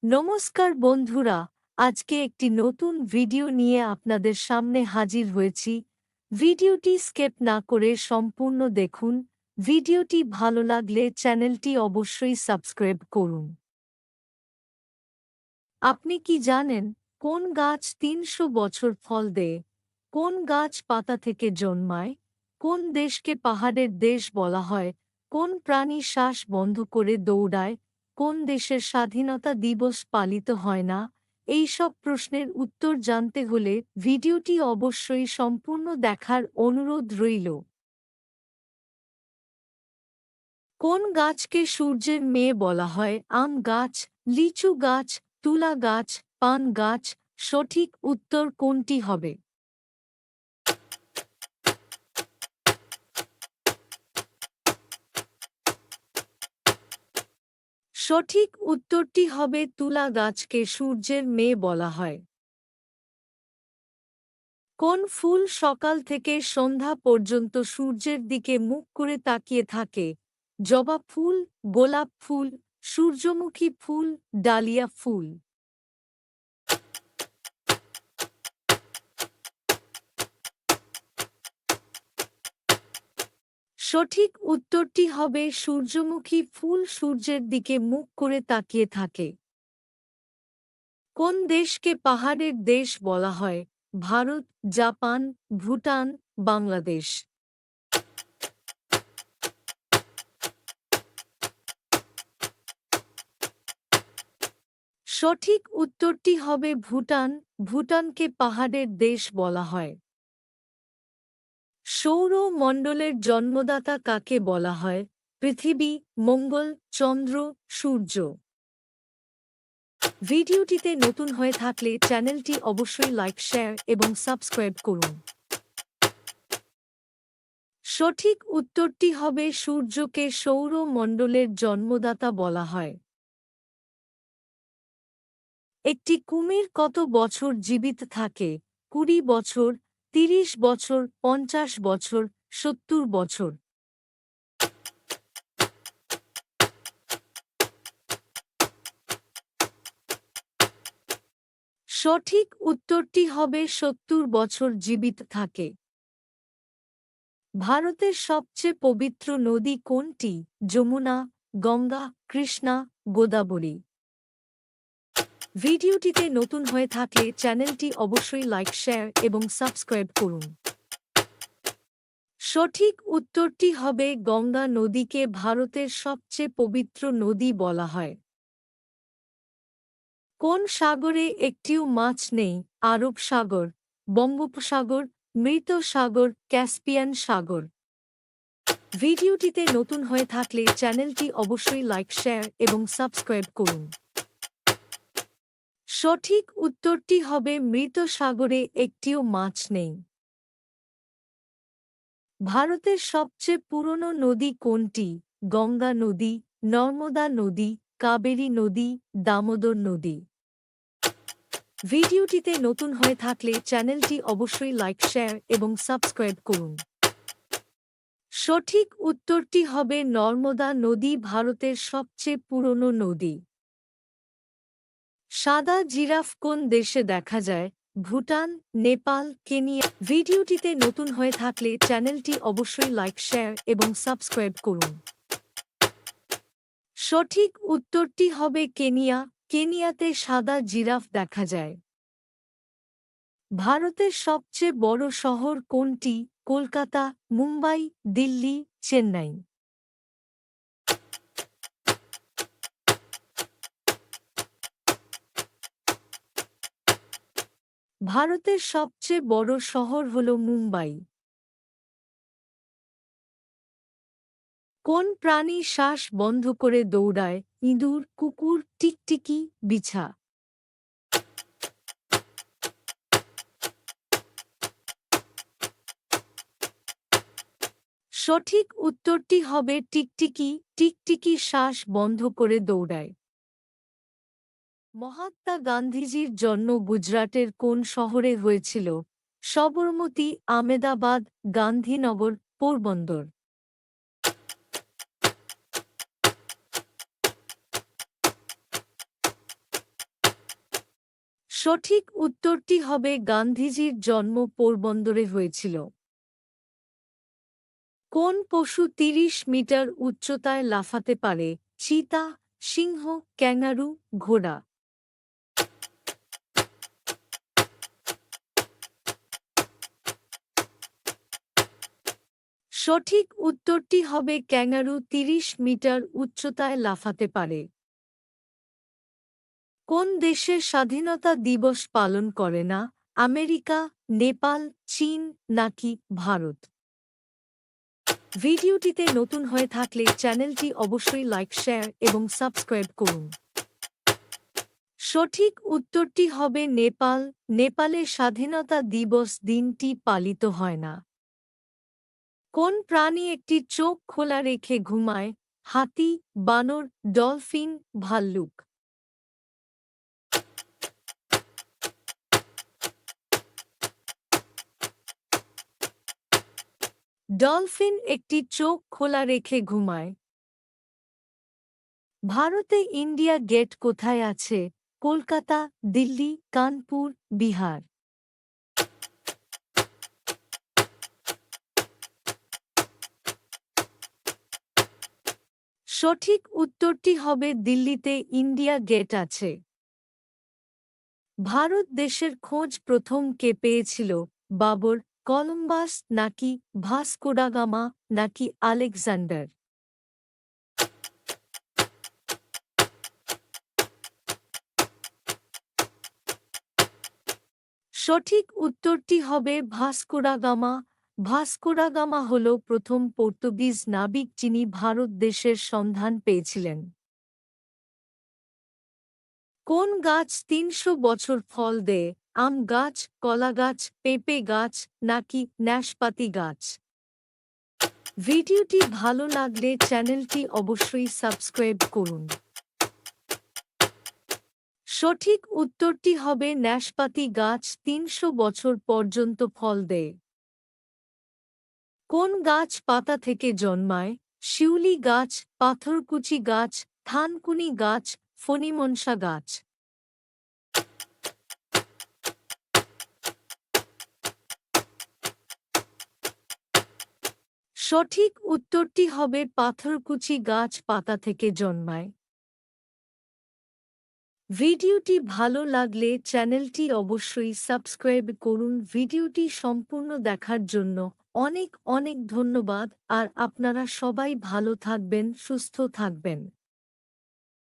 নমস্কার বন্ধুরা, আজকে একটি নতুন ভিডিও নিয়ে আপনাদের সামনে হাজির হয়েছি। ভিডিওটি স্কিপ না করে সম্পূর্ণ দেখুন। ভিডিওটি ভালো লাগলে চ্যানেলটি অবশ্যই সাবস্ক্রাইব করুন। আপনি কি জানেন কোন গাছ ৩০০ বছর ফল দেয়? কোন গাছ পাতা থেকে জন্মায়? কোন দেশকে পাহাড়ের দেশ বলা হয়? কোন প্রাণী শ্বাস বন্ধ করে দৌড়ায়? কোন দেশের স্বাধীনতা দিবস পালিত হয় না? এই সব প্রশ্নের উত্তর জানতে হলে ভিডিওটি অবশ্যই সম্পূর্ণ দেখার অনুরোধ রইল। কোন গাছকে সূর্যের মেয়ে বলা হয়? আম গাছ, লিচু গাছ, তুলা গাছ, পান গাছ। সঠিক উত্তর কোনটি হবে? সঠিক উত্তরটি হবে তুলা গাছকে সূর্যের মেয়ে বলা হয়। কোন ফুল সকাল থেকে সন্ধ্যা পর্যন্ত সূর্যের দিকে মুখ করে তাকিয়ে থাকে? জবা ফুল, গোলাপ ফুল, সূর্যমুখী ফুল, ডালিয়া ফুল। সঠিক উত্তরটি হবে সূর্যমুখী ফুল সূর্যের দিকে মুখ করে তাকিয়ে থাকে। কোন দেশকে পাহাড়ের দেশ বলা হয়? ভারত, জাপান, ভুটান, বাংলাদেশ। সঠিক উত্তরটি হবে ভুটান। ভুটানকে পাহাড়ের দেশ বলা হয়। সৌর মণ্ডলের জন্মদাতা কাকে বলা হয়? পৃথিবী, মঙ্গল, চন্দ্র, সূর্য। ভিডিওটিতে নতুন হয়ে থাকলে চ্যানেলটি অবশ্যই লাইক, শেয়ার এবং সাবস্ক্রাইব করুন। সঠিক উত্তরটি হবে সূর্যকে সৌর মণ্ডলের জন্মদাতা বলা হয়। একটি কুমির কত বছর জীবিত থাকে? ২০ বছর, ৩০ বছর, ৫০ বছর, ৭০ বছর। সঠিক উত্তরটি হবে ৭০ বছর জীবিত থাকে। ভারতের সবচেয়ে পবিত্র নদী কোনটি? যমুনা, গঙ্গা, কৃষ্ণা, গোদাবরী। ভিডিওটিতে নতুন হয়ে থাকলে চ্যানেলটি অবশ্যই লাইক, শেয়ার এবং সাবস্ক্রাইব করুন। সঠিক উত্তরটি হবে গঙ্গা নদীকে ভারতের সবচেয়ে পবিত্র নদী বলা হয়। কোন সাগরে একটিও মাছ নেই? আরব সাগর, বঙ্গোপসাগর, মৃত সাগর, ক্যাসপিয়ান সাগর। ভিডিওটিতে নতুন হয়ে থাকলে চ্যানেলটি অবশ্যই লাইক, শেয়ার এবং সাবস্ক্রাইব করুন। সঠিক উত্তরটি হবে মৃত সাগরে একটিও মাছ নেই। ভারতের সবচেয়ে পুরনো নদী কোনটি? গঙ্গা নদী, নর্মদা নদী, কাবেরী নদী, দামোদর নদী। ভিডিওটিতে নতুন হয়ে থাকলে চ্যানেলটি অবশ্যই লাইক, শেয়ার এবং সাবস্ক্রাইব করুন। সঠিক উত্তরটি হবে নর্মদা নদী ভারতের সবচেয়ে পুরনো নদী। সাদা জিরাফ কোন দেশে দেখা যায়? ভুটান, নেপাল, কেনিয়া। ভিডিওটিতে নতুন হয়ে থাকলে চ্যানেলটি অবশ্যই লাইক, শেয়ার এবং সাবস্ক্রাইব করুন। সঠিক উত্তরটি হবে কেনিয়া। কেনিয়াতে সাদা জিরাফ দেখা যায়। ভারতের সবচেয়ে বড় শহর কোনটি? কলকাতা, মুম্বাই, দিল্লি, চেন্নাই। ভারতের সবচেয়ে বড় শহর হল মুম্বাই। কোন প্রাণী শ্বাস বন্ধ করে দৌড়ায়? ইঁদুর, কুকুর, টিকটিকি, বিছা। সঠিক উত্তরটি হবে টিকটিকি। টিকটিকি শ্বাস বন্ধ করে দৌড়ায়। মহাত্মা গান্ধীজির জন্ম গুজরাটের কোন শহরে হয়েছিল? সবরমতী, আমেদাবাদ, গান্ধীনগর, পোরবন্দর। সঠিক উত্তরটি হবে গান্ধীজির জন্ম পোরবন্দরে হয়েছিল। কোন পশু ৩০ মিটার উচ্চতায় লাফাতে পারে? চিতা, সিংহ, ক্যাঙ্গারু, ঘোড়া। সঠিক উত্তরটি হবে ক্যাঙ্গারু ৩০ মিটার উচ্চতায় লাফাতে পারে। কোন দেশের স্বাধীনতা দিবস পালন করে না? আমেরিকা, নেপাল, চীন নাকি ভারত? ভিডিওটিতে নতুন হয়ে থাকলে চ্যানেলটি অবশ্যই লাইক, শেয়ার এবং সাবস্ক্রাইব করুন। সঠিক উত্তরটি হবে নেপাল। নেপালে স্বাধীনতা দিবস দিনটি পালিত হয় না। কোন প্রাণী একটি চোখ খোলা রেখে ঘুমায়? হাতি, বানর, ডলফিন, ভাল্লুক। ডলফিন একটি চোখ খোলা রেখে ঘুমায়। ভারতে ইন্ডিয়া গেট কোথায় আছে? কলকাতা, দিল্লি, কানপুর, বিহার। সঠিক উত্তরটি হবে দিল্লিতে ইন্ডিয়া গেট আছে। ভারত দেশের খোঁজ প্রথম কে পেয়েছিল? বাবর, কলম্বাস নাকি ভাস্কো ডা গামা নাকি আলেকজান্ডার? সঠিক উত্তরটি হবে Vasco da Gama. Vasco da Gama হল প্রথম পর্তুগিজ নাবিক যিনি ভারত দেশের সন্ধান পেয়েছিলেন। কোন গাছ ৩০০ বছর ফল দেয়? আম গাছ, কলা গাছ, পেঁপে গাছ নাকি নাশপাতি গাছ? ভিডিওটি ভালো লাগলে চ্যানেলটি অবশ্যই সাবস্ক্রাইব করুন। সঠিক উত্তরটি হবে নাশপাতি গাছ ৩০০ বছর পর্যন্ত ফল দেয়। কোন গাছ পাতা থেকে জন্মায়? শিউলি গাছ, পাথরকুচি গাছ, থানকুনি গাছ, ফণিমনসা গাছ। সঠিক উত্তরটি হবে পাথরকুচি গাছ পাতা থেকে জন্মায়। ভিডিওটি ভালো লাগলে চ্যানেলটি অবশ্যই সাবস্ক্রাইব করুন। ভিডিওটি সম্পূর্ণ দেখার জন্য অনেক অনেক ধন্যবাদ। আর আপনারা সবাই ভালো থাকবেন, সুস্থ থাকবেন।